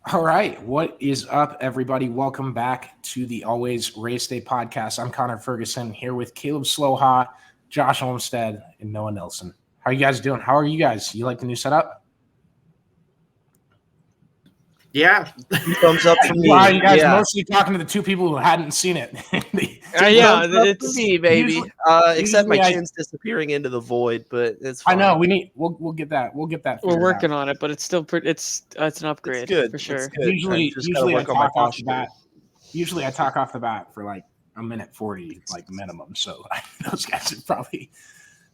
All right. What is up, everybody? Welcome back to the Always Race Day podcast. I'm Connor Ferguson here with Caleb Slowha, Josh Olmstead, and Noah Nelson. How are you guys doing? How are you guys? You like the new setup? Yeah. Thumbs up for me. Wow, you guys mostly talking to the two people who hadn't seen it. Yeah, it's me, baby. Usually except my chin's disappearing into the void, but it's fine. I know we'll get that. We'll get that. We're working on it, but it's still pretty. It's an upgrade. It's good for sure. It's good. Usually I talk off the bat. Usually I talk off the bat for like a minute 40, like minimum. So those guys are probably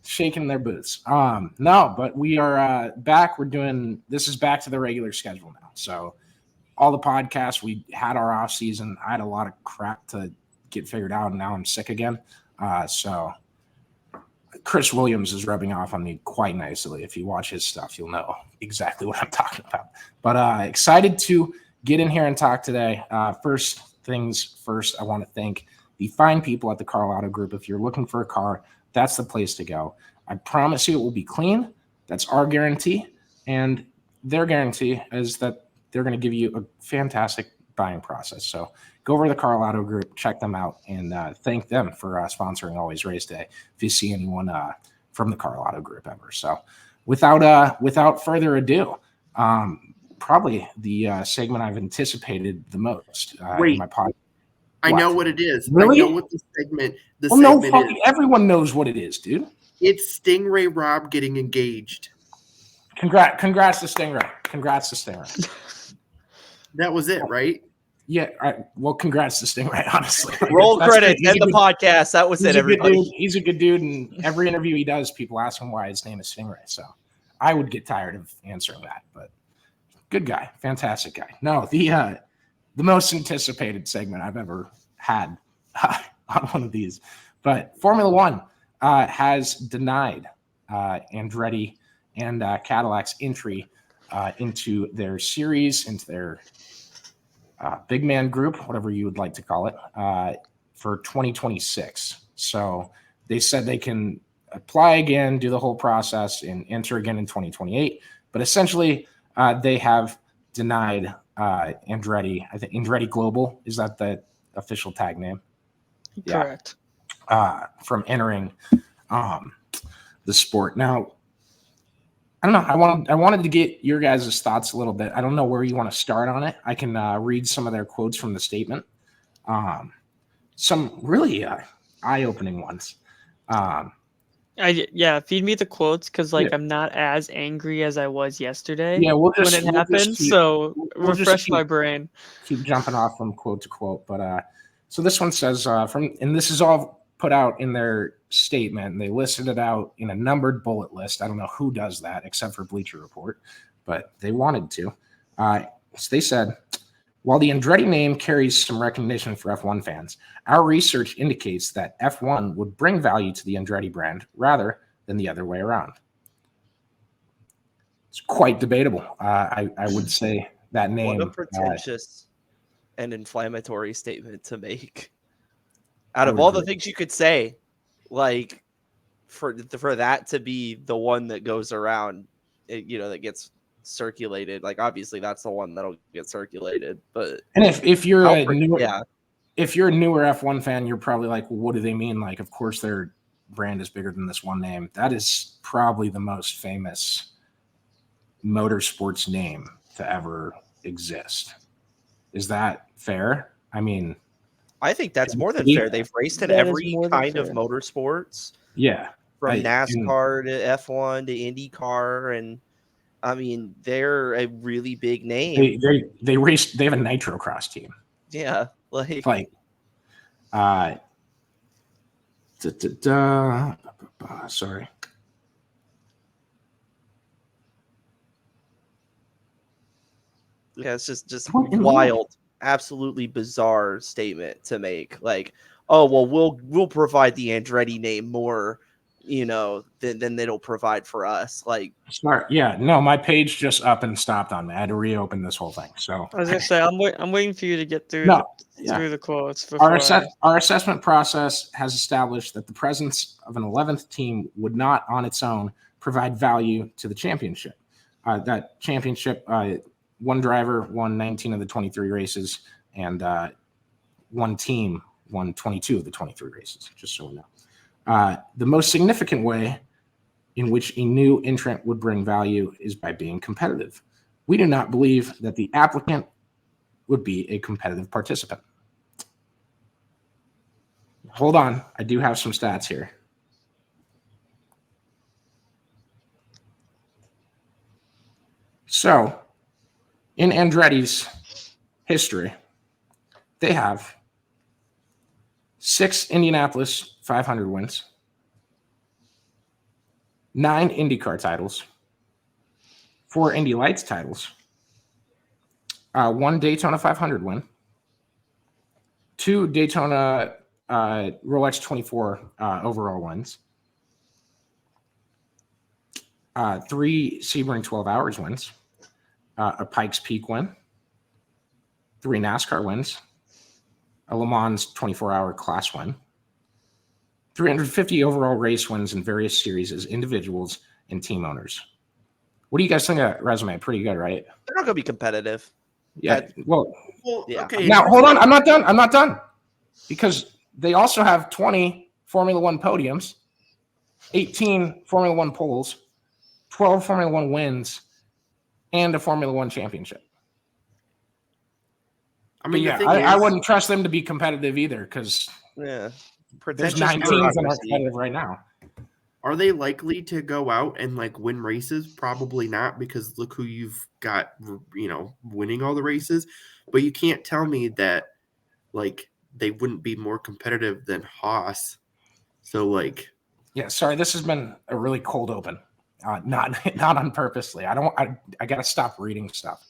shaking their boots. No, but we are back. This is back to the regular schedule now. So all the podcasts, we had our off season. I had a lot of crap to get figured out, and now I'm sick again. So Chris Williams is rubbing off on me quite nicely. If you watch his stuff, you'll know exactly what I'm talking about. But excited to get in here and talk today. First things first, I want to thank the fine people at the Karl Auto Group. If you're looking for a car, that's the place to go. I promise you it will be clean. That's our guarantee. And their guarantee is that they're going to give you a fantastic buying process. So go over to the Karl Auto Group, check them out, and thank them for sponsoring Always Race Day if you see anyone from the Karl Auto Group ever. So without further ado, probably the segment I've anticipated the most in my podcast. I know what it is. Really? I know what the segment is. Everyone knows what it is, dude. It's Stingray Rob getting engaged. Congrats to Stingray. Congrats to Stingray. That was it, right? Yeah. Well, congrats to Stingray, honestly. Roll credits, end the podcast. That was it, everybody. He's a good dude, and every interview he does, people ask him why his name is Stingray. So I would get tired of answering that, but good guy. Fantastic guy. No, the most anticipated segment I've ever had on one of these. But Formula One has denied Andretti and Cadillac's entry into their series, into their big man group, whatever you would like to call it, for 2026. So they said they can apply again, do the whole process, and enter again in 2028. But essentially, they have denied Andretti. I think Andretti Global, is that the official tag name? Correct. Yeah. From entering the sport. Now, I don't know. I wanted to get your guys' thoughts a little bit. I don't know where you want to start on it. I can read some of their quotes from the statement. Some really eye-opening ones. Feed me the quotes because I'm not as angry as I was yesterday. Yeah, when it happened. So refresh my brain. Keep jumping off from quote to quote, but so this one says and this is all put out in their statement, and they listed it out in a numbered bullet list. I don't know who does that except for Bleacher Report, but they wanted to. So they said, while the Andretti name carries some recognition for F1 fans, our research indicates that F1 would bring value to the Andretti brand rather than the other way around. It's quite debatable. I would say that name. What a pretentious and inflammatory statement to make. Out of all the things you could say, like for that to be the one that goes around, that gets circulated. Like obviously that's the one that'll get circulated. But if you're a newer F1 fan, you're probably like, well, what do they mean? Like, of course their brand is bigger than this one name. That is probably the most famous motorsports name to ever exist. Is that fair? I mean, I think that's more than fair. They've raced in every kind of motorsports. Yeah. From NASCAR to F1 to IndyCar. And I mean, they're a really big name. They have a nitro cross team. Yeah. Sorry. Yeah, it's just wild. Absolutely bizarre statement to make. Like, oh well, we'll provide the Andretti name more, than it'll provide for us. Like, smart. Yeah, no, my page just up and stopped on me. I had to reopen this whole thing. So I was gonna say I'm waiting for you to get through through the quotes. Our assessment process has established that the presence of an 11th team would not, on its own, provide value to the championship. That championship one driver won 19 of the 23 races, and one team won 22 of the 23 races, just so we know. The most significant way in which a new entrant would bring value is by being competitive. We do not believe that the applicant would be a competitive participant. Hold on, I do have some stats here. So, in Andretti's history, they have 6 Indianapolis 500 wins, 9 IndyCar titles, 4 Indy Lights titles, 1 Daytona 500 win, 2 Daytona Rolex 24 overall wins, 3 Sebring 12 Hours wins, a Pikes Peak win, 3 NASCAR wins, a Le Mans 24-hour class win, 350 overall race wins in various series as individuals and team owners. What do you guys think of that resume? Pretty good, right? They're not going to be competitive. Yeah. Well, yeah. Okay. Now, hold on. I'm not done. Because they also have 20 Formula One podiums, 18 Formula One poles, 12 Formula One wins, and a Formula One championship. I mean, I wouldn't trust them to be competitive either because there's 9 teams that aren't competitive right now. Are they likely to go out and like win races? Probably not, because look who you've got, winning all the races. But you can't tell me that like they wouldn't be more competitive than Haas. So like, yeah, sorry, this has been a really cold open. Not on purposely. I got to stop reading stuff.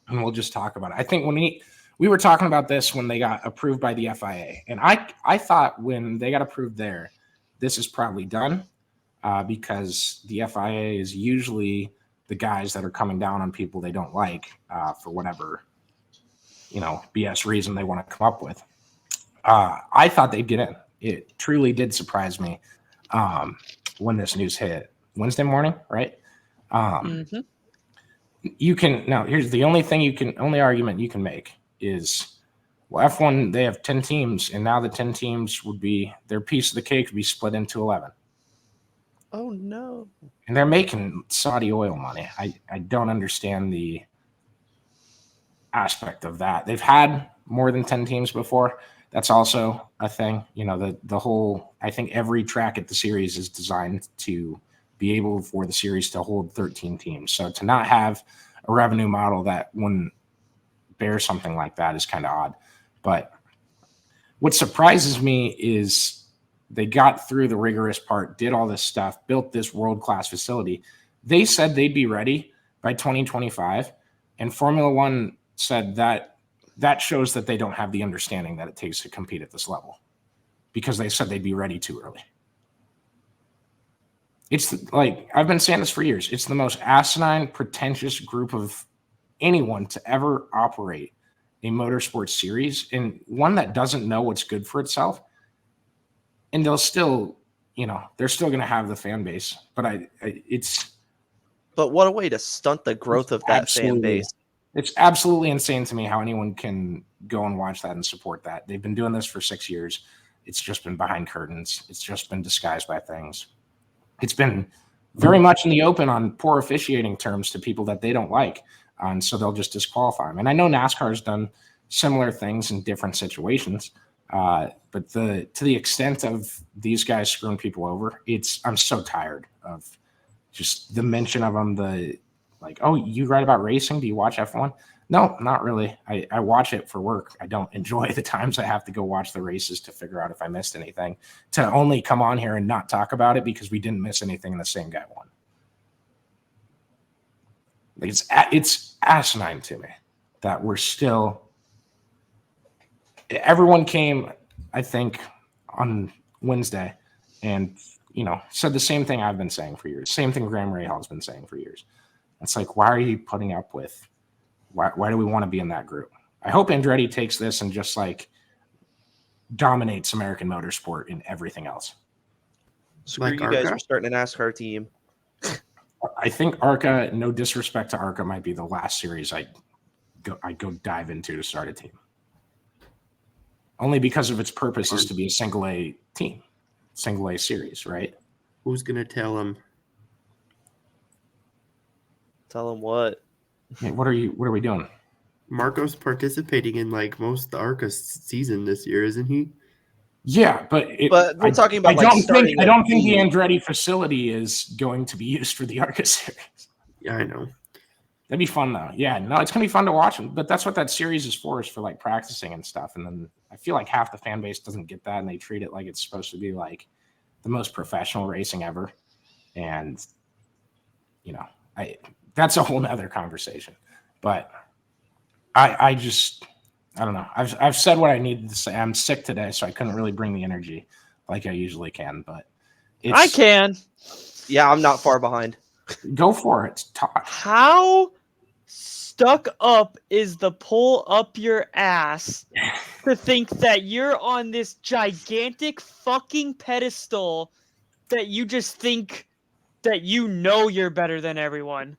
And we'll just talk about it. I think when we were talking about this when they got approved by the FIA, and I thought when they got approved there, this is probably done because the FIA is usually the guys that are coming down on people they don't like for whatever, BS reason they want to come up with. I thought they'd get in. It truly did surprise me when this news hit Wednesday morning, right? You can now. Here's the only argument you can make is, well, F1 they have 10 teams, and now the 10 teams would be their piece of the cake would be split into 11. Oh no! And they're making Saudi oil money. I don't understand the aspect of that. They've had more than 10 teams before. That's also a thing. The whole. I think every track at the series is designed to be able for the series to hold 13 teams. So to not have a revenue model that wouldn't bear something like that is kind of odd. But what surprises me is they got through the rigorous part, did all this stuff, built this world-class facility. They said they'd be ready by 2025, and Formula One said that shows that they don't have the understanding that it takes to compete at this level, because they said they'd be ready too early. It's like, I've been saying this for years. It's the most asinine, pretentious group of anyone to ever operate a motorsports series, and one that doesn't know what's good for itself. And they'll still, they're still going to have the fan base, but But what a way to stunt the growth of that fan base. It's absolutely insane to me how anyone can go and watch that and support that. They've been doing this for 6 years. It's just been behind curtains. It's just been disguised by things. It's been very much in the open on poor officiating terms to people that they don't like. And so they'll just disqualify them. And I know NASCAR has done similar things in different situations. But to the extent of these guys screwing people over, I'm so tired of just the mention of them. Oh, you write about racing? Do you watch F1? No, not really. I watch it for work. I don't enjoy the times I have to go watch the races to figure out if I missed anything, to only come on here and not talk about it because we didn't miss anything and the same guy won. It's asinine to me that we're still. Everyone came, I think, on Wednesday and said the same thing I've been saying for years. Same thing Graham Rahal been saying for years. It's like, why are you putting up with? Why do we want to be in that group? I hope Andretti takes this and just dominates American motorsport in everything else. Screw you guys for starting a NASCAR team. I think ARCA, no disrespect to ARCA, might be the last series I go dive into to start a team. Only because of its purpose is to be a single A team, single A series, right? Who's gonna tell him? Tell them what? Hey, what are we doing? Marco's participating in like most of the ARCA season this year, isn't he? Yeah, but we're talking about I don't think the team. Andretti facility is going to be used for the ARCA series. Yeah, I know. That'd be fun though. Yeah, no, it's gonna be fun to watch. But that's what that series is for like practicing and stuff. And then I feel like half the fan base doesn't get that, and they treat it like it's supposed to be like the most professional racing ever. And that's a whole nother conversation. But I don't know. I've said what I needed to say. I'm sick today, so I couldn't really bring the energy like I usually can. But I can. Yeah, I'm not far behind. Go for it. Talk. How stuck up is the pull up your ass to think that you're on this gigantic fucking pedestal that you just think that you're better than everyone?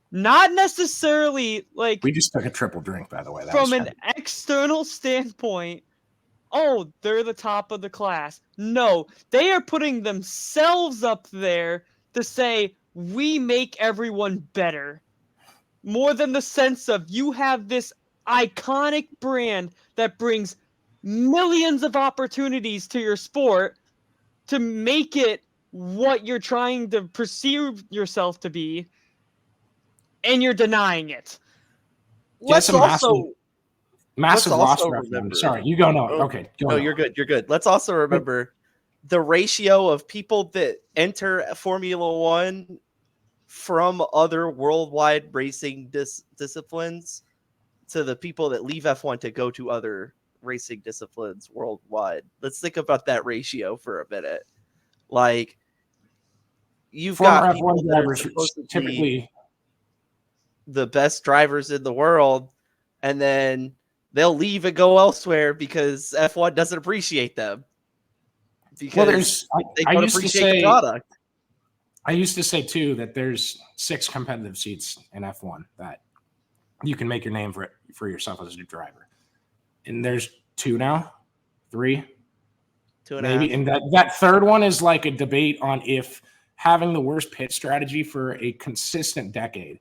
Not necessarily like we just took a triple drink, by the way. From an external standpoint, oh, they're the top of the class. No, they are putting themselves up there to say, we make everyone better. More than the sense of you have this iconic brand that brings millions of opportunities to your sport to make it what you're trying to perceive yourself to be, and you're denying it. Let's also massive loss. Remember. Sorry, you go. No, okay. No, you're good. You're good. Let's also remember the ratio of people that enter Formula One from other worldwide racing disciplines to the people that leave F1 to go to other racing disciplines worldwide. Let's think about that ratio for a minute. Like, you've got people that are supposed to typically the best drivers in the world, and then they'll leave and go elsewhere because F1 doesn't appreciate them. Because they don't appreciate the product. I used to say too that there's 6 competitive seats in F1 that you can make your name for yourself as a driver, and there's 2 now, 3, 2 maybe, and that third one is like a debate on if having the worst pit strategy for a consistent decade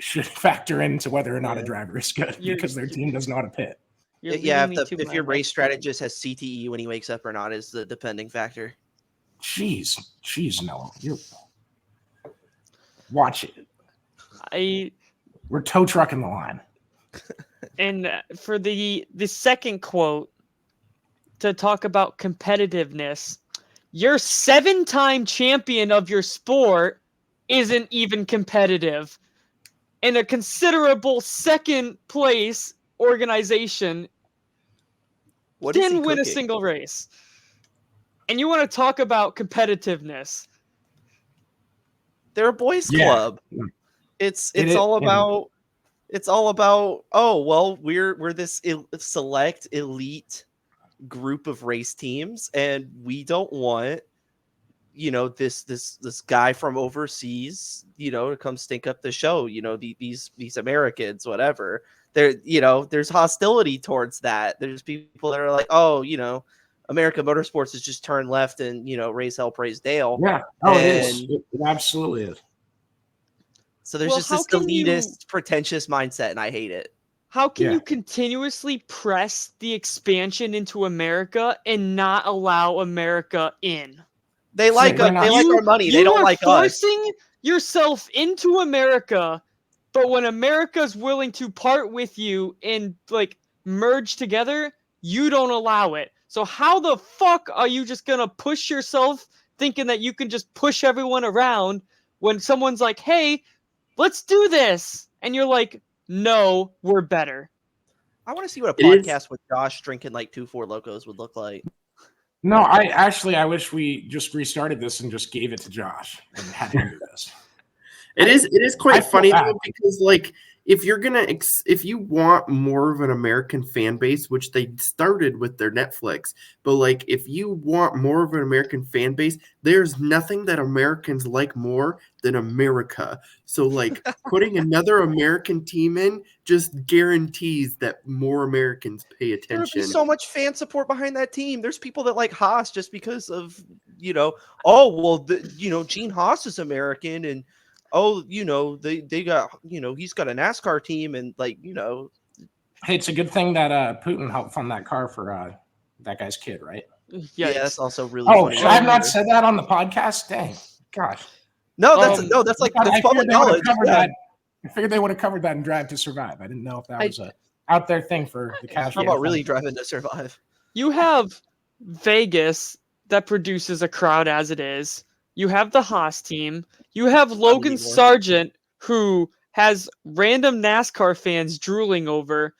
should factor into whether or not a driver is good because their team doesn't know how to pit. Yeah, if your race strategist has CTE when he wakes up or not is the depending factor. Jeez, no. Watch it. We're tow trucking the line. And for the second quote, to talk about competitiveness, your 7-time champion of your sport isn't even competitive. And a considerable second place organization didn't win a single race. And you want to talk about competitiveness? They're a boys club. It's all about oh well, we're this select elite group of race teams, and we don't want this guy from overseas to come stink up the show. These Americans, whatever. There's hostility towards that. There's people that are like, oh, American Motorsports has just turned left and raise hell, praise Dale. Yeah, it is. It absolutely is. So there's just this elitist, pretentious mindset, and I hate it. How can you continuously press the expansion into America and not allow America in? They like our money. They don't like us. You are forcing yourself into America, but when America's willing to part with you and merge together, you don't allow it. So how the fuck are you just gonna push yourself thinking that you can just push everyone around when someone's like, hey, let's do this? And you're like, no, we're better. I want to see what a podcast with Josh drinking 2 4 Locos would look like. No, I wish we just restarted this and just gave it to Josh and had him do this. It is quite funny though, because if you're gonna if you want more of an American fan base, which they started with their Netflix, but like if you want more of an American fan base, there's nothing that Americans like more than America. So like putting another American team in just guarantees that more Americans pay There would be attention. so much fan support behind that team. There's people that like Haas just because of, Gene Haas is American, and they got, he's got a NASCAR team, and Hey, it's a good thing that Putin helped fund that car for that guy's kid, right? yeah, that's also really Oh, funny. so I have not said that on the podcast? Dang. Gosh. No, that's public knowledge. I figured they would have covered that in Drive to Survive. I didn't know if that was a out there thing for the casual. How about really driving to survive? You have Vegas that produces a crowd as it is. You have the Haas team. You have Logan Sargent, who has random NASCAR fans drooling over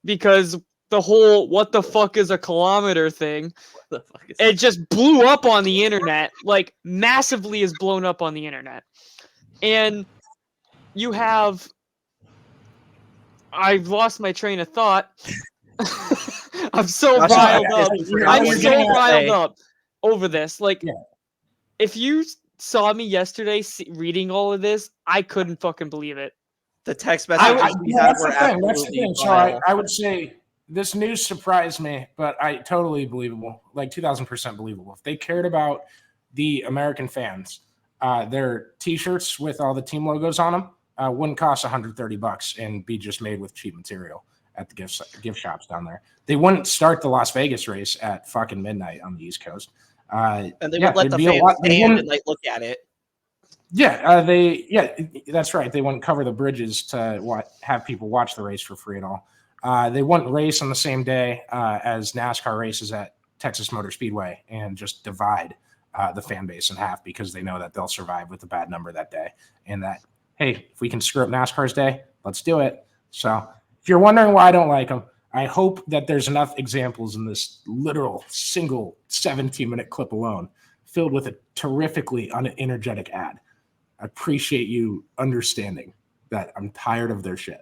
because the whole "what the fuck is a kilometer" thing, it just blew up on the internet, like massively is blown up on the internet. And you have, I've lost my train of thought. I'm so riled up. I'm so riled up over this. Like, if you saw me yesterday reading all of this, I couldn't fucking believe it. The text messages we had were absolutely So I would say this news surprised me, but totally believable, like 2,000% believable. If they cared about the American fans, their T-shirts with all the team logos on them wouldn't cost $130 and be just made with cheap material at the gift shops down there. They wouldn't start the Las Vegas race at fucking midnight on the East Coast. And they would let the fans stand and like look at it. That's right. They wouldn't cover the bridges to have people watch the race for free at all. They wouldn't race on the same day as NASCAR races at Texas Motor Speedway and just divide the fan base in half because they know that they'll survive with a bad number that day. And that, hey, if we can screw up NASCAR's day, let's do it. So if you're wondering why I don't like them, I hope that there's enough examples in this literal single 17-minute clip alone filled with a terrifically unenergetic ad. I appreciate you understanding that I'm tired of their shit.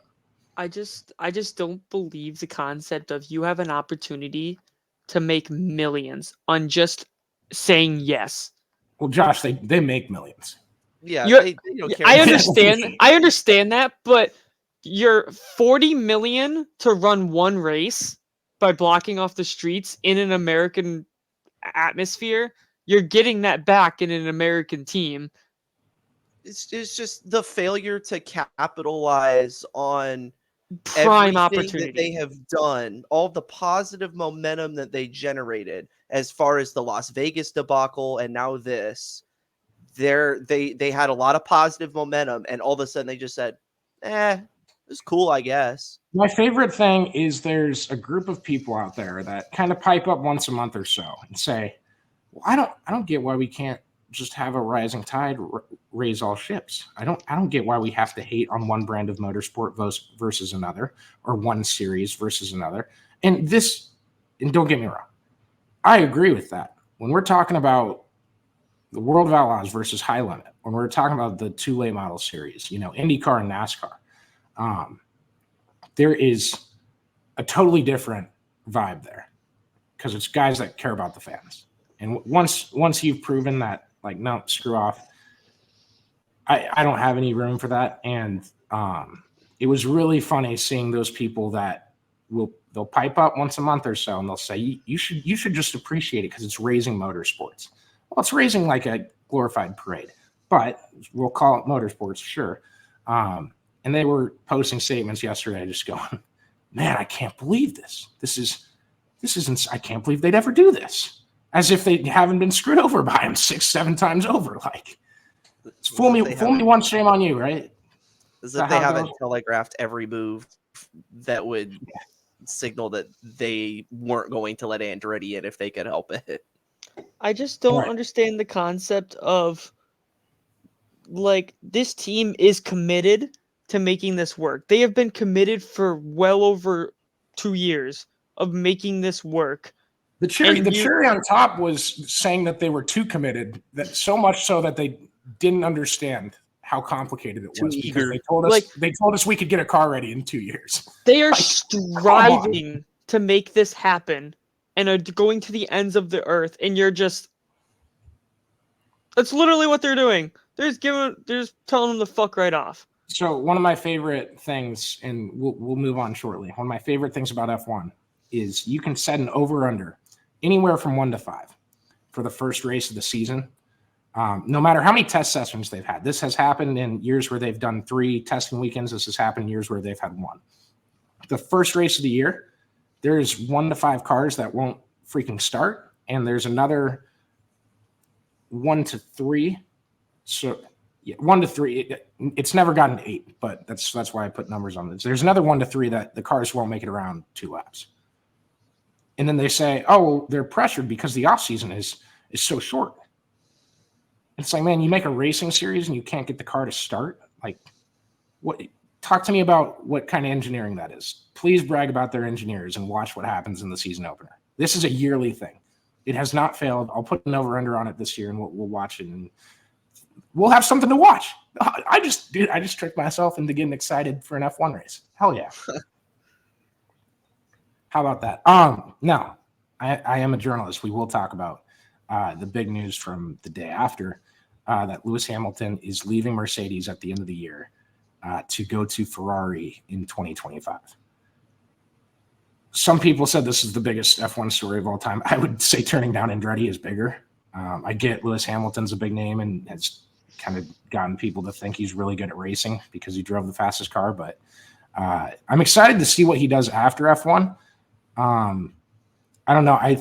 I just don't believe the concept of you have an opportunity to make millions on just saying yes. Well, Josh, they make millions. Yeah, they don't care. I understand that, but you're $40 million to run one race by blocking off the streets in an American atmosphere. You're getting that back in an American team. It's just the failure to capitalize on prime everything opportunity that they have done, all the positive momentum that they generated as far as the Las Vegas debacle and now this. They had a lot of positive momentum, and all of a sudden they just said, it's cool, I guess. My favorite thing is there's a group of people out there that kind of pipe up once a month or so and say, well, I don't get why we can't just have a rising tide raise all ships. I don't get why we have to hate on one brand of motorsport versus another, or one series versus another. And don't get me wrong, I agree with that. When we're talking about the World of Outlaws versus High Limit, when we're talking about the two late model series, IndyCar and NASCAR, there is a totally different vibe there because it's guys that care about the fans. And once you've proven that, like, no, screw off, I don't have any room for that. And it was really funny seeing those people that they'll pipe up once a month or so and they'll say, you should just appreciate it because it's raising motorsports. Well, it's raising like a glorified parade, but we'll call it motorsports, sure. And they were posting statements yesterday just going, man, I can't believe this. This isn't, I can't believe they'd ever do this. As if they haven't been screwed over by him 6-7 times over. Like, fool me once, shame on you, right? As if they haven't telegraphed every move that would signal that they weren't going to let Andretti in if they could help it. I just don't understand the concept of, like, this team is committed to making this work. They have been committed for well over 2 years of making this work. The cherry on top was saying that they were too committed, that so much so that they didn't understand how complicated it Too was because eager. they told us we could get a car ready in 2 years. They are Like, striving to make this happen and are going to the ends of the earth, and you're just. That's literally what they're doing. They're just telling them to fuck right off. So one of my favorite things, and we'll move on shortly. One of my favorite things about F1 is you can set an over/under anywhere from 1 to 5 for the first race of the season. No matter how many test sessions they've had. This has happened in years where they've done 3 testing weekends. This has happened in years where they've had 1. The first race of the year, there's 1 to 5 cars that won't freaking start, and there's another 1 to 3. So 1 to 3. It's never gotten 8, but that's why I put numbers on this. There's another 1 to 3 that the cars won't make it around 2 laps. And then they say, oh, well, they're pressured because the off season is so short. It's like, man, you make a racing series and you can't get the car to start. Like, what? Talk to me about what kind of engineering that is. Please brag about their engineers and watch what happens in the season opener. This is a yearly thing. It has not failed. I'll put an over/under on it this year, and we'll watch it, and we'll have something to watch. I just tricked myself into getting excited for an F1 race. Hell yeah! How about that? Now, I am a journalist. We will talk about the big news from the day after that Lewis Hamilton is leaving Mercedes at the end of the year to go to Ferrari in 2025. Some people said this is the biggest F1 story of all time. I would say turning down Andretti is bigger. I get Lewis Hamilton's a big name and has kind of gotten people to think he's really good at racing because he drove the fastest car. But I'm excited to see what he does after F1. I don't know. I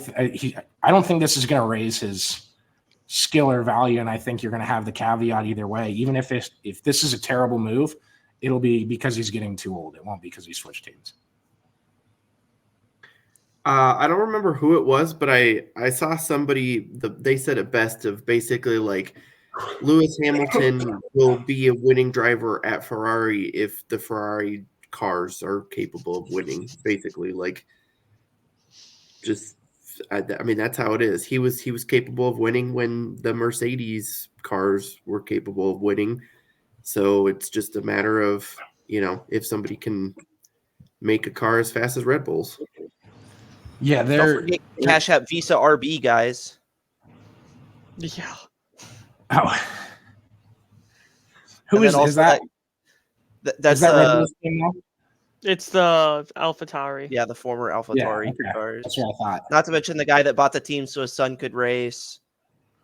don't think this is going to raise his skill or value, and I think you're going to have the caveat either way. Even if this is a terrible move, it'll be because he's getting too old. It won't be because he switched teams. I don't remember who it was, but I saw somebody, they said it best of basically like Lewis Hamilton will be a winning driver at Ferrari if the Ferrari cars are capable of winning, basically. Like, just, I mean, that's how it is. He was capable of winning when the Mercedes cars were capable of winning. So it's just a matter of, if somebody can make a car as fast as Red Bull's. Yeah, Don't forget Cash App Visa RB, guys. Yeah. Oh. Who is that? That's Red Bull's team now? It's the AlphaTauri. Yeah, the former AlphaTauri cars. That's what I thought. Not to mention the guy that bought the team so his son could race,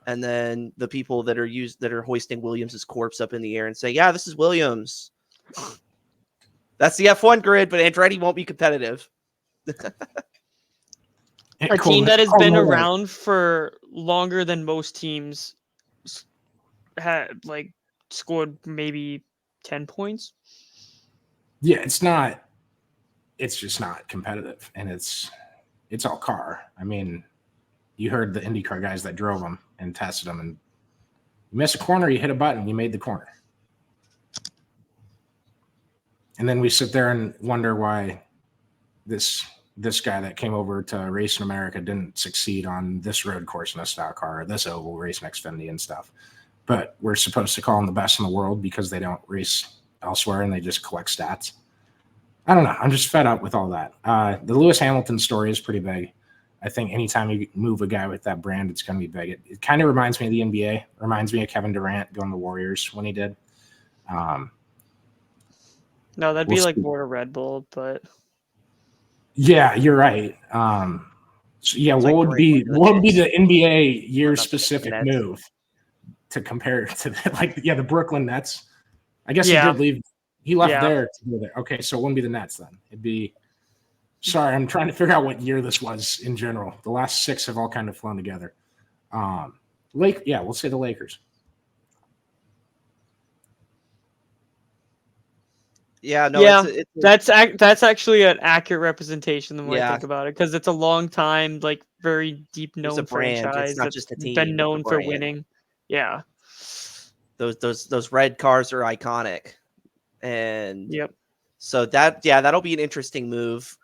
and then the people that are hoisting Williams's corpse up in the air and say, "Yeah, this is Williams." That's the F1 grid, but Andretti won't be competitive. A team that has been around for longer than most teams had scored maybe 10 points. Yeah, it's just not competitive, and it's all car. I mean, you heard the IndyCar guys that drove them and tested them, and you miss a corner, you hit a button, you made the corner. And then we sit there and wonder why this guy that came over to race in America didn't succeed on this road course in a stock car, or this oval race in Xfinity and stuff. But we're supposed to call them the best in the world because they don't race elsewhere and they just collect stats. I don't know. I'm just fed up with all that. The Lewis Hamilton story is pretty big. I think anytime you move a guy with that brand, it's going to be big. It kind of reminds me of the NBA. Reminds me of Kevin Durant going to the Warriors when he did. No, that'd be more to Red Bull, but yeah, you're right. So yeah, what would be the NBA year specific move to compare to the Brooklyn Nets? I guess he did leave. He left there to go there. Okay, so it wouldn't be the Nets then. It'd be. Sorry, I'm trying to figure out what year this was in general. The last 6 have all kind of flown together. We'll say the Lakers. Yeah, no, that's actually an accurate representation the more I think about it, because it's a long time, very deep known franchise. It's not just a team. Been known for winning. Yeah, those red cars are iconic, and yep. So that'll be an interesting move.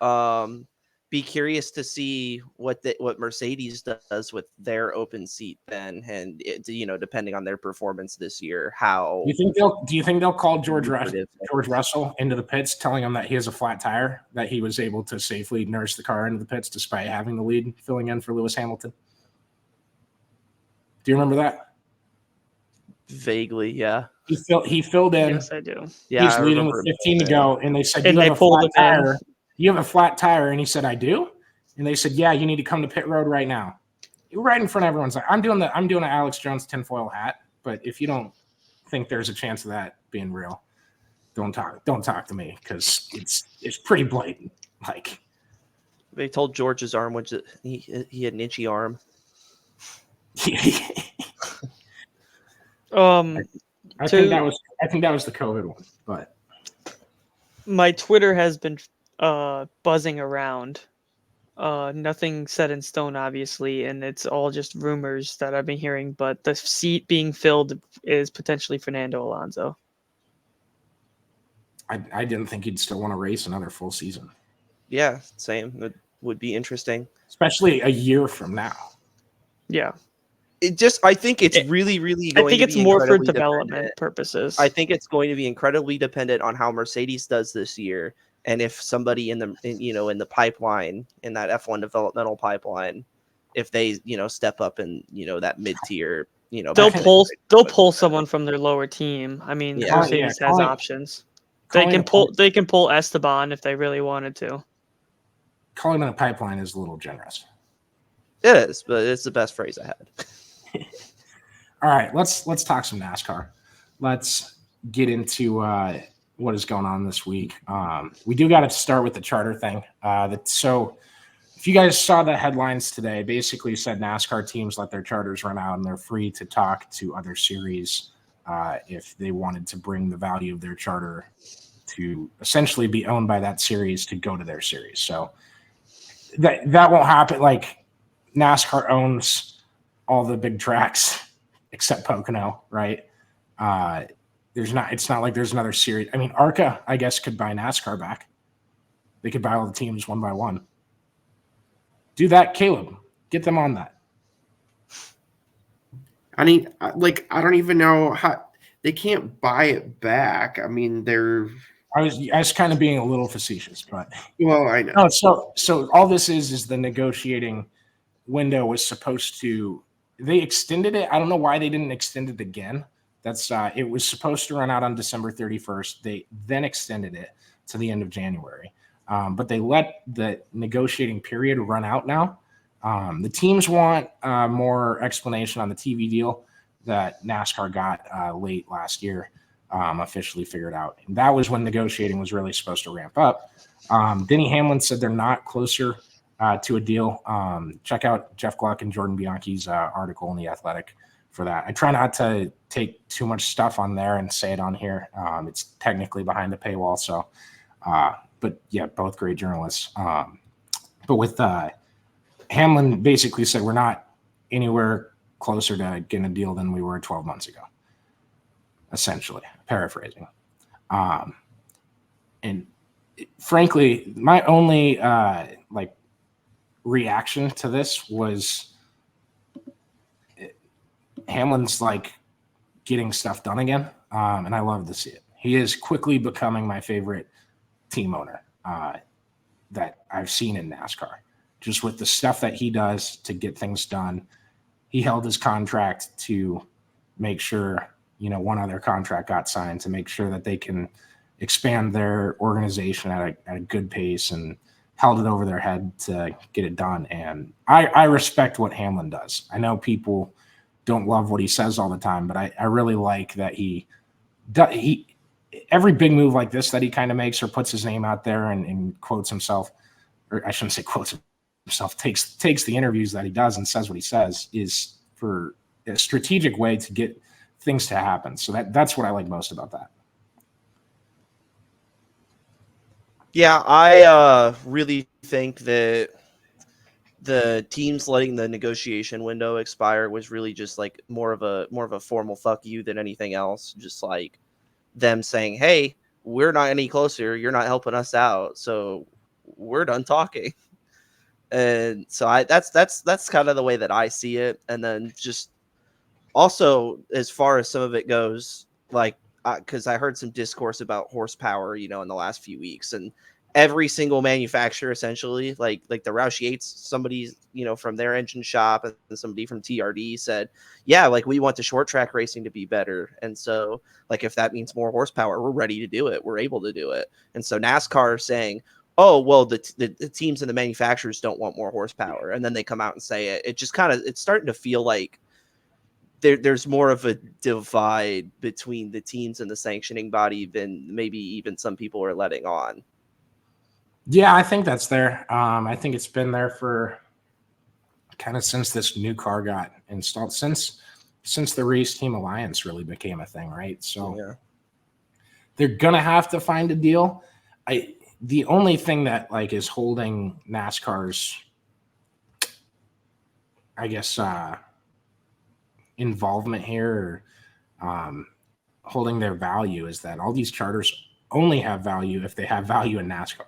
be curious to see what Mercedes does with their open seat then, and depending on their performance this year, how do you think they'll call George Russell into the pits, telling him that he has a flat tire, that he was able to safely nurse the car into the pits despite having the lead, filling in for Lewis Hamilton? Do you remember that? Vaguely, yeah. He filled in. Yes, I do. Yeah, He's leading with 15 to go, and they said, "You have a flat tire." You have a flat tire, and he said, "I do." And they said, "Yeah, you need to come to pit road right now." Right in front of everyone's like, I'm doing an Alex Jones tinfoil hat. But if you don't think there's a chance of that being real, don't talk to me, because it's pretty blatant. Like, they told George his arm was he had an itchy arm. I think that was the COVID one, but my Twitter has been buzzing around. Nothing set in stone, obviously, and it's all just rumors that I've been hearing. But the seat being filled is potentially Fernando Alonso. I didn't think he'd still want to race another full season. Yeah, same. It would be interesting, especially a year from now. Yeah. I think it's really, really going I think to it's be more for development purposes. I think it's going to be incredibly dependent on how Mercedes does this year, and if somebody in the pipeline, in that F1 developmental pipeline, if they step up in that mid tier, they'll pull someone from their lower team. I mean, Mercedes has options. They can pull Esteban if they really wanted to. Calling it a pipeline is a little generous. It is, but it's the best phrase I had. All right, let's talk some NASCAR. Let's get into what is going on this week. We do got to start with the charter thing. So if you guys saw the headlines today, basically said NASCAR teams let their charters run out and they're free to talk to other series if they wanted to bring the value of their charter to essentially be owned by that series to go to their series. So that won't happen. Like, NASCAR owns all the big tracks except Pocono, right? It's not like there's another series. I mean, ARCA, I guess, could buy NASCAR back. They could buy all the teams one by one. Do that, Caleb. Get them on that. I don't even know how they can't buy it back. I mean, I was kind of being a little facetious, but well, I know. No, so all this is the negotiating window was supposed to. They extended it. I don't know why they didn't extend it again. It was supposed to run out on December 31st. They then extended it to the end of January, but they let the negotiating period run out now. The teams want more explanation on the TV deal that NASCAR got late last year, officially figured out. And that was when negotiating was really supposed to ramp up. Denny Hamlin said they're not closer to a deal. Check out Jeff Gluck and Jordan Bianchi's article in The Athletic for that. I try not to take too much stuff on there and say it on here. It's technically behind the paywall. So, but yeah, both great journalists. But with Hamlin basically said we're not anywhere closer to getting a deal than we were 12 months ago, essentially, paraphrasing. And frankly, my only reaction to this was Hamlin's getting stuff done again, and I love to see it. He is quickly becoming my favorite team owner that I've seen in NASCAR. Just with the stuff that he does to get things done. He held his contract to make sure, one other contract got signed to make sure that they can expand their organization at a good pace, and held it over their head to get it done. And I respect what Hamlin does. I know people don't love what he says all the time, but I really like that he every big move like this that he kind of makes or puts his name out there and quotes himself, or I shouldn't say quotes himself, takes the interviews that he does and says what he says, is for a strategic way to get things to happen. So that's what I like most about that. Yeah, I really think that the teams letting the negotiation window expire was really just more of a formal fuck you than anything else. Just them saying, "Hey, we're not any closer. You're not helping us out, so we're done talking." And so that's kind of the way that I see it. And then just also as far as some of it goes, like because I heard some discourse about horsepower, in the last few weeks, and every single manufacturer essentially, like the Roush Yates, somebody from their engine shop and somebody from TRD said, yeah, like we want the short track racing to be better, and so like if that means more horsepower, we're ready to do it, we're able to do it. And so NASCAR is saying, oh well, the teams and the manufacturers don't want more horsepower, and then they come out and say it. It just kind of, it's starting to feel like there's more of a divide between the teams and the sanctioning body than maybe even some people are letting on. Yeah, I think that's there. I think it's been there for kind of since this new car got installed, since the Race Team Alliance really became a thing, right? So yeah, they're gonna have to find a deal. The only thing that like is holding NASCAR's, I guess, involvement here, or holding their value, is that all these charters only have value if they have value in NASCAR.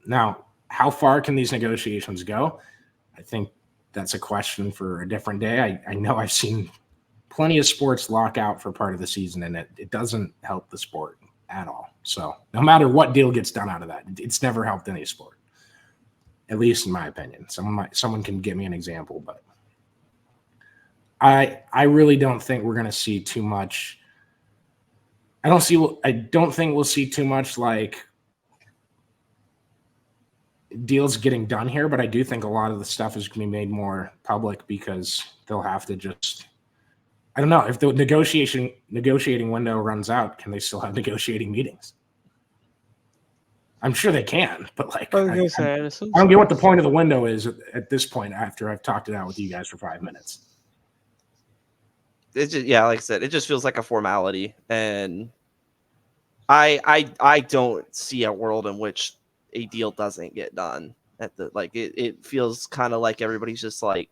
Now, how far can these negotiations go? I think that's a question for a different day. I know I've seen plenty of sports lock out for part of the season, and it doesn't help the sport at all. So no matter what deal gets done out of that, it's never helped any sport, at least in my opinion. Someone can give me an example, but I really don't think we're going to see too much. I don't think we'll see too much like deals getting done here, but I do think a lot of the stuff is going to be made more public because they'll have to just, I don't know, if the negotiating window runs out, can they still have negotiating meetings? I'm sure they can, but like, I don't get what the point of the window is at this point after I've talked it out with you guys for 5 minutes. It's just, yeah, like I said, it just feels like a formality, and I don't see a world in which a deal doesn't get done at the, like, it feels kind of like everybody's just like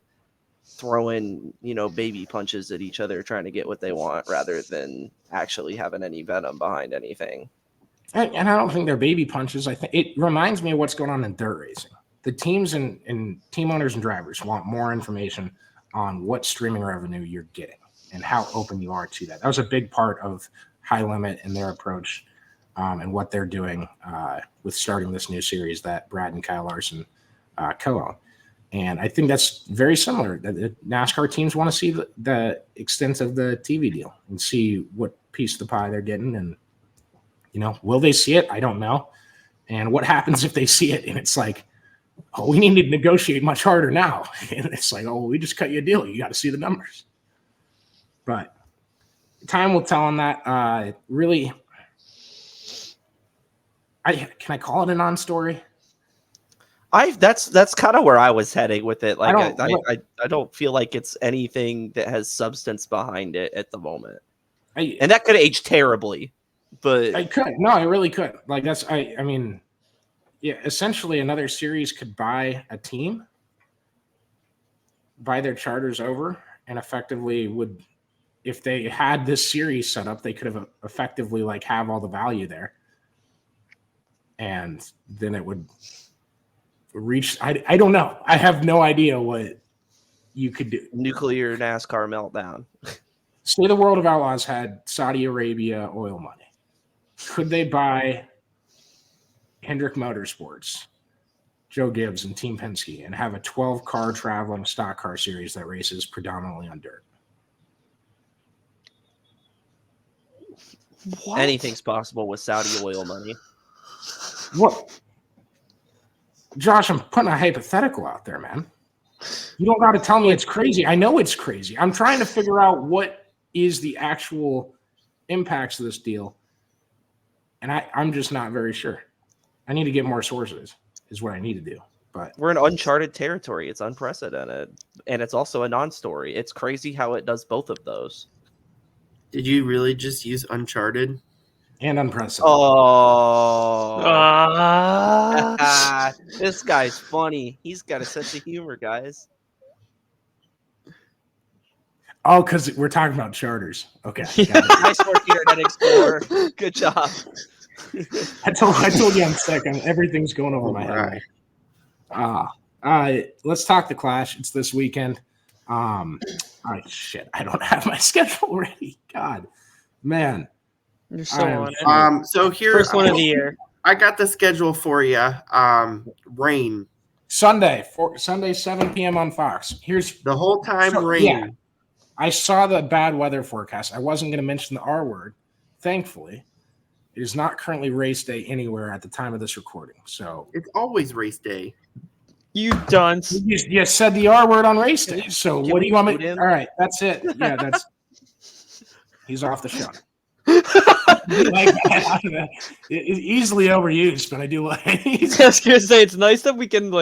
throwing, baby punches at each other, trying to get what they want rather than actually having any venom behind anything. And I don't think they're baby punches. I think it reminds me of what's going on in dirt racing. The teams and team owners and drivers want more information on what streaming revenue you're getting and how open you are to that. That was a big part of High Limit and their approach, and what they're doing with starting this new series that Brad and Kyle Larson co-own. And I think that's very similar. The NASCAR teams want to see the extent of the TV deal and see what piece of the pie they're getting. And, will they see it? I don't know. And what happens if they see it and it's like, oh, we need to negotiate much harder now. And it's like, oh, we just cut you a deal. You got to see the numbers. But time will tell on that. Really, can I call it a non-story? That's kind of where I was heading with it. Like I don't feel like it's anything that has substance behind it at the moment. And that could age terribly, but I could. No, I really could. Like that's I mean, yeah, essentially another series could buy a team, buy their charters over, and effectively would, if they had this series set up, they could have effectively like have all the value there. And then it would reach, I don't know. I have no idea what you could do. Nuclear NASCAR meltdown. Say the World of Outlaws had Saudi Arabia oil money. Could they buy Hendrick Motorsports, Joe Gibbs, and Team Penske and have a 12-car traveling stock car series that races predominantly on dirt? What? Anything's possible with Saudi oil money. What? Josh, I'm putting a hypothetical out there, man. You don't got to tell me it's crazy. I know it's crazy. I'm trying to figure out what is the actual impacts of this deal. And I'm just not very sure. I need to get more sources is what I need to do. But we're in uncharted territory. It's unprecedented. And it's also a non-story. It's crazy how it does both of those. Did you really just use uncharted? And unprecedented. Oh. This guy's funny. He's got a sense of humor, guys. Oh, because we're talking about charters. Okay. Nice work here, Net Explorer. Good job. I told you I'm sick. Everything's going over my head. Right. Let's talk the Clash. It's this weekend. Shit, I don't have my schedule ready. God, man. You're so on it. So here, First one of the year. I got the schedule for you. Rain. Sunday, 7 p.m. on Fox. Here's the whole time rain. Yeah, I saw the bad weather forecast. I wasn't going to mention the R word. Thankfully, it is not currently race day anywhere at the time of this recording. So it's always race day. You dunce. You said the R word on race day. So what do you want me? All right, that's it. Yeah, that's. He's off the show. It's easily overused, but I do like. I was gonna say it's nice that we can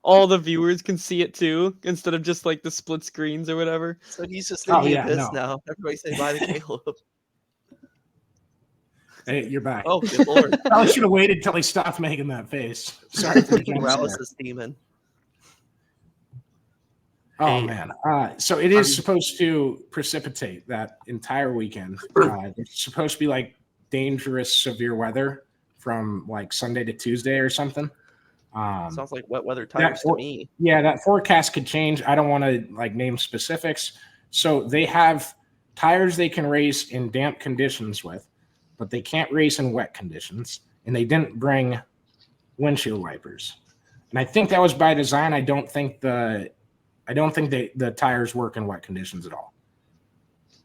all the viewers can see it too, instead of just the split screens or whatever. So he's just thinking this no. now. Everybody say bye to Caleb. Hey, you're back. Oh, good lord! I should have waited till he stopped making that face. Sorry for the paralysis demon. Oh man! So it is supposed to precipitate that entire weekend. It's supposed to be dangerous, severe weather from Sunday to Tuesday or something. Sounds like wet weather tires to me. Yeah, that forecast could change. I don't want to name specifics. So they have tires they can race in damp conditions with, but they can't race in wet conditions. And they didn't bring windshield wipers. And I think that was by design. I don't think the tires work in wet conditions at all.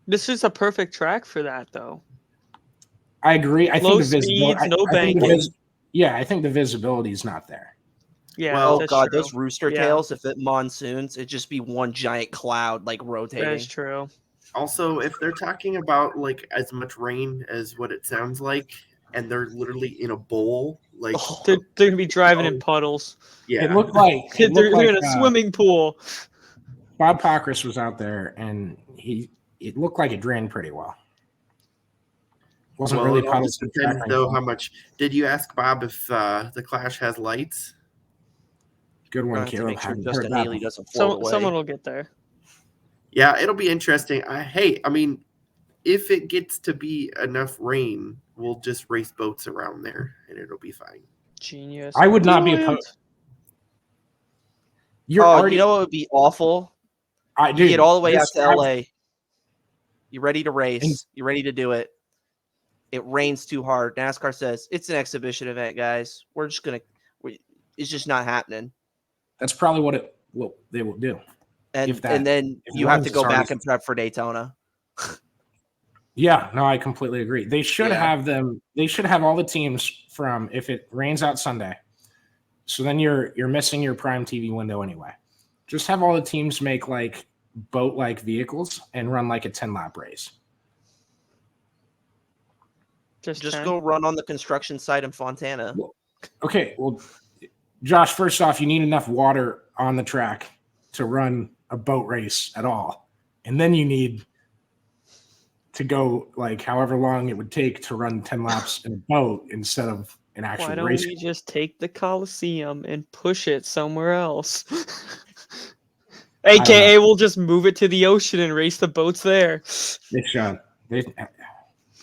This is a perfect track for that, though. I agree. I Low think the visibility. speeds, no banking. I think the visibility is not there. Yeah. Well, God, true. those rooster tails. If it monsoons, it'd just be one giant cloud rotating. That's true. Also, if they're talking about as much rain as what it sounds like, and they're literally in a bowl, they're gonna be driving in puddles. Yeah, it looked like they're in a swimming pool. Bob Pockris was out there, and it looked like it drained pretty well. Wasn't really puddles. Depends though how much. Did you ask Bob if the Clash has lights? Good one, Caleb. Sure Justin Haley doesn't float away. Someone will get there. Yeah, it'll be interesting. If it gets to be enough rain, we'll just race boats around there, and it'll be fine. Genius. I would not be opposed. You know what would be awful? You get all the way out to LA. You're ready to race. You're ready to do it. It rains too hard. NASCAR says it's an exhibition event, guys. It's just not happening. That's probably what they will do. And then you have to go back and prep for Daytona. Yeah, no, I completely agree. They should have them. They should have all the teams from if it rains out Sunday. So then you're missing your prime TV window anyway. Just have all the teams make boat-like vehicles and run a 10-lap race. Just go run on the construction site in Fontana. Well, Josh, first off, you need enough water on the track to run a boat race at all. And then you need to go however long it would take to run 10 laps in a boat instead of an actual race. Why don't we just take the Coliseum and push it somewhere else? AKA, we'll just move it to the ocean and race the boats there. They should.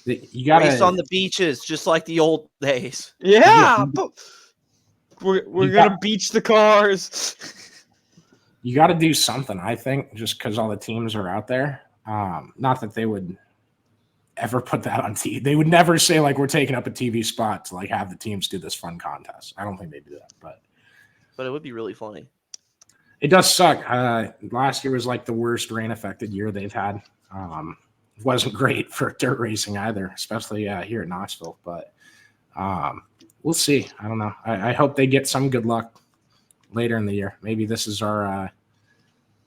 You got to race on the beaches, just like the old days. Yeah, but we're gonna beach the cars. You got to do something, I think, just because all the teams are out there. Not that they would ever put that on TV. They would never say we're taking up a TV spot to have the teams do this fun contest. I don't think they do that, but it would be really funny. It does suck. Last year was the worst rain affected year they've had. It wasn't great for dirt racing either, especially here at Knoxville. But we'll see. I don't know. I hope they get some good luck later in the year. Maybe this is our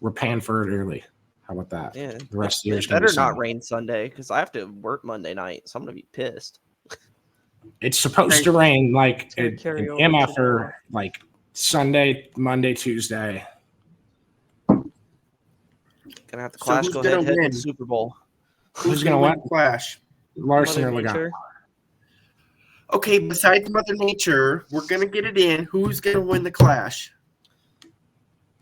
we're paying for it early. How about that? Yeah, the rest of the year is better not rain Sunday because I have to work Monday night, so I'm gonna be pissed. It's supposed to rain an MF or Sunday, Monday, Tuesday. Gonna have the Clash go head to the Super Bowl. Who's gonna win Clash? Larson or Logano? Okay, besides Mother Nature, we're gonna get it in. Who's gonna win the Clash?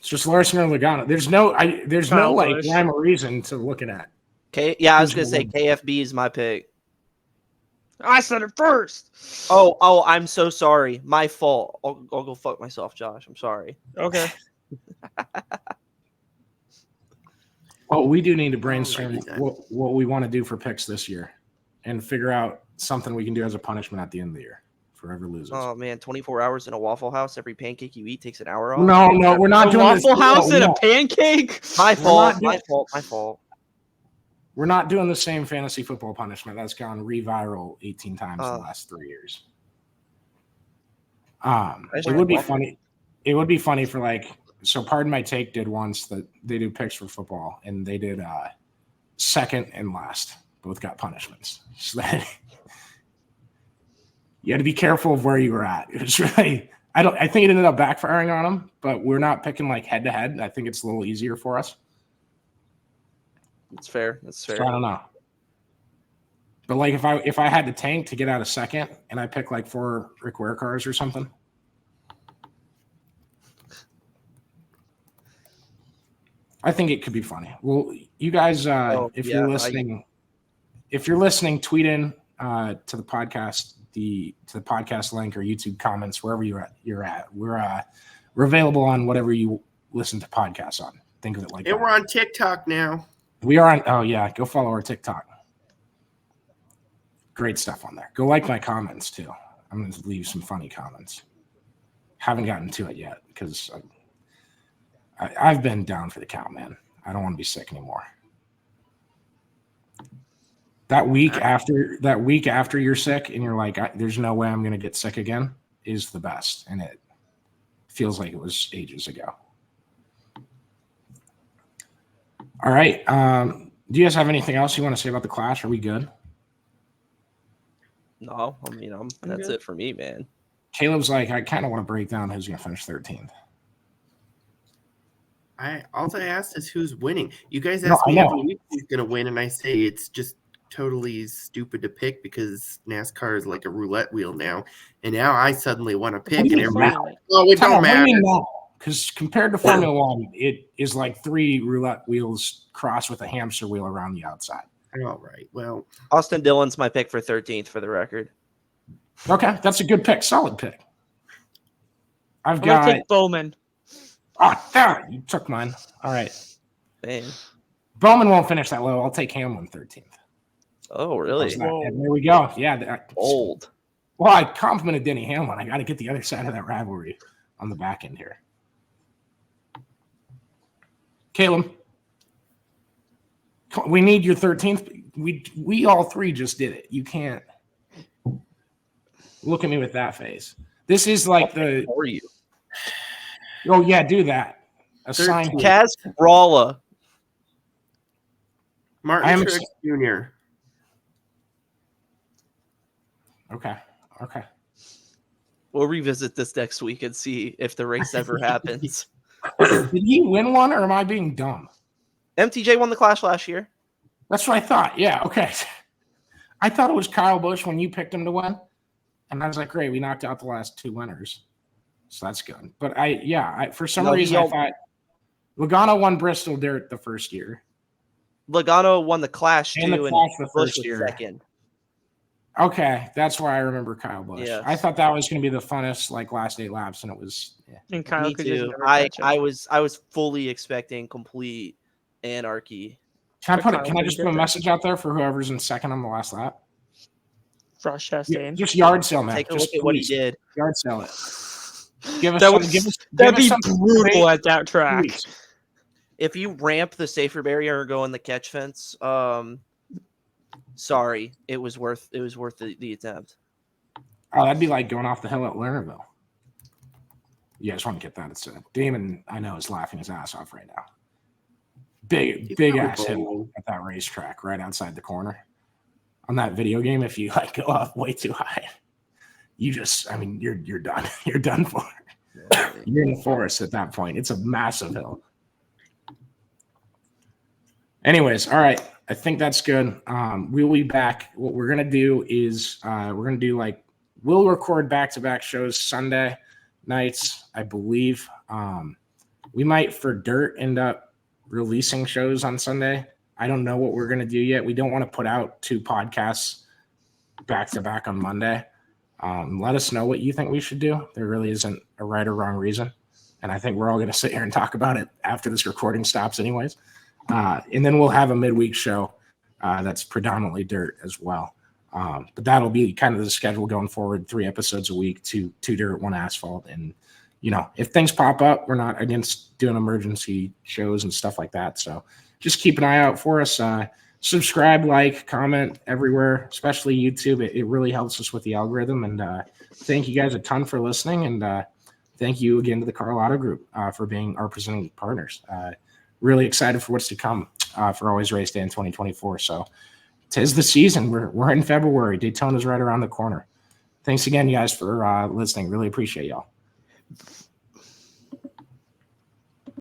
It's just Larson or Logano. There's no rhyme or reason to looking at. I was gonna say KFB is my pick. I said it first. Oh, I'm so sorry. My fault. I'll go fuck myself, Josh. I'm sorry. Okay. Well, we do need to brainstorm Alrighty then. what we want to do for picks this year and figure out something we can do as a punishment at the end of the year for whoever loses. Oh man, 24 hours in a Waffle House. Every pancake you eat takes an hour off. No, we're not A doing Waffle this. House and No. a pancake? My fault. not My doing- fault. My fault. We're not doing the same fantasy football punishment that's gone reviral 18 times in the last 3 years. It would be funny. It would be funny for like, so Pardon My Take did once that they do picks for football, and they did second and last both got punishments. So that you had to be careful of where you were at. It was really, I think it ended up backfiring on them, but we're not picking like head to head. I think it's a little easier for us. That's fair. That's fair. So I don't know. But like if I had to tank to get out of second and I pick like 4 Rick Ware cars or something. I think it could be funny. Well, you guys, if you're listening, tweet in to the podcast, to the podcast link or YouTube comments, wherever you're at. We're available on whatever you listen to podcasts on. Think of it like that. And we're on TikTok now. We are on. Oh yeah, go follow our TikTok. Great stuff on there. Go like my comments too. I'm going to leave some funny comments. Haven't gotten to it yet because I've been down for the count, man. I don't want to be sick anymore. That week after you're sick and you're like, there's no way I'm going to get sick again is the best. And it feels like it was ages ago. All right. Do you guys have anything else you want to say about the Clash? Are we good? No, I mean, that's good. it for me, man. Caleb's like, I kind of want to break down who's going to finish 13th. All I asked is who's winning. You guys No, ask I me know. who's going to win, and I say it's just totally stupid to pick because NASCAR is like a roulette wheel now. And now I suddenly want to pick, What do and you everybody, mean? oh, it don't matter. Because compared to Formula One, it is like 3 roulette wheels crossed with a hamster wheel around the outside. All right. Well, Austin Dillon's my pick for 13th for the record. Okay, that's a good pick. Solid pick. I'm gonna take Bowman. You took mine. All right. Man. Bowman won't finish that low. I'll take Hamlin 13th. Oh, really? And there we go. Yeah. Old. Well, I complimented Denny Hamlin. I got to get the other side of that rivalry on the back end here. Caleb, we need your 13th. We all 3 just did it. You can't look at me with that face. This is like the. For you. Oh yeah, do that. Assign. Kaz Ralla. Martin Truex Jr. Okay. We'll revisit this next week and see if the race ever happens. Did he win one, or am I being dumb? MTJ won the Clash last year. That's what I thought. Yeah. Okay. I thought it was Kyle Busch when you picked him to win, and I was like, great, we knocked out the last 2 winners, so that's good. But for some reason I thought Logano won Bristol Dirt the first year. Logano won the Clash And the too, Clash the and first Busch was year. second. Okay, that's why I remember Kyle Busch. Yes. I thought that was going to be the funnest last 8 laps, and it was. Yeah. And Kyle Me could just too. never I catch him. was fully expecting complete anarchy. Can Kyle I just didn't put get a that. message out there for whoever's in second on the last lap? Rush Chastain. Just yard sale, man. Take a Just look at what he please, did. Yard sale it. Give us That some. would- Give us. That'd give us be something brutal great. at that track. Please. If you ramp the safer barrier or go in the catch fence, sorry, it was worth the attempt. Oh, that'd be like going off the hill at Lernerville. You guys want to get that? It's Damon, I know, is laughing his ass off right now. Big ass hill bowling. at that racetrack right outside the corner. On that video game, if you go up way too high, you're done. You're done for. You're in the forest at that point. It's a massive hill. Anyways, all right. I think that's good. We'll be back. What we're gonna do is we'll record back-to-back shows Sunday nights, I believe. We might for Dirt end up releasing shows on Sunday. I don't know what we're gonna do yet. We don't want to put out 2 podcasts back-to-back on Monday. Let us know what you think we should do. There really isn't a right or wrong reason. And I think we're all going to sit here and talk about it after this recording stops anyways. And then we'll have a midweek show that's predominantly dirt as well. But that'll be kind of the schedule going forward, 3 episodes a week, two dirt, 1 asphalt. And, if things pop up, we're not against doing emergency shows and stuff like that. So just keep an eye out for us. Subscribe, like, comment everywhere, especially YouTube. It really helps us with the algorithm. And thank you guys a ton for listening. And thank you again to the Karl Auto Group for being our presenting partners. Really excited for what's to come for Always Race Day in 2024. So 'tis the season. We're in February. Daytona's right around the corner. Thanks again, you guys, for listening. Really appreciate y'all.